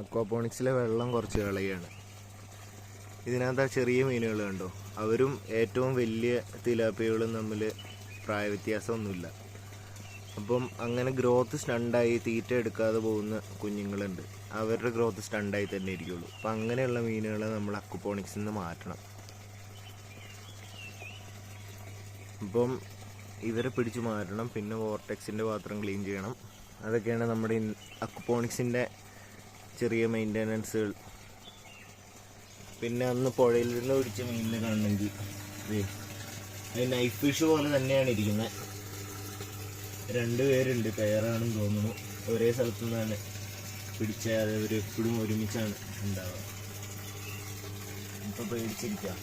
അക്വാപോണിക്സിലെ വെള്ളം കുറച്ച് കളയാണ്. ഇതിനകത്ത് ആ ചെറിയ മീനുകൾ കണ്ടോ, അവരും ഏറ്റവും വലിയ തിലാപ്പിയകളും തമ്മിൽ പ്രായവ്യത്യാസമൊന്നുമില്ല. അപ്പം അങ്ങനെ ഗ്രോത്ത് സ്റ്റണ്ടായി തീറ്റ എടുക്കാതെ പോകുന്ന കുഞ്ഞുങ്ങളുണ്ട്, അവരുടെ ഗ്രോത്ത് സ്റ്റണ്ടായി തന്നെ ഇരിക്കുള്ളൂ. അപ്പം അങ്ങനെയുള്ള മീനുകളെ നമ്മൾ അക്വാപോണിക്സിൽ നിന്ന് മാറ്റണം. അപ്പം ഇവരെ പിടിച്ചു മാറ്റണം. പിന്നെ വോർട്ടെക്സിൻ്റെ പാത്രം ക്ലീൻ ചെയ്യണം. അതൊക്കെയാണ് നമ്മുടെ അക്വാപോണിക്സിൻ്റെ ചെറിയ മെയിൻ്റെനൻസുകൾ. പിന്നെ അന്ന് പുഴയിൽ നിന്ന് പിടിച്ച മീനിനെ കാണണമെങ്കിൽ അത് നൈഫ് ഫിഷ് പോലെ തന്നെയാണ് ഇരിക്കുന്നത്. 2 പേരുണ്ട്, പെയറാണെന്ന് തോന്നുന്നു. ഒരേ സ്ഥലത്തു നിന്നാണ് പിടിച്ചത്. അവർ എപ്പോഴും ഒരുമിച്ചാണ് ഉണ്ടാവുക. ഇപ്പോൾ പേടിച്ചിരിക്കുക.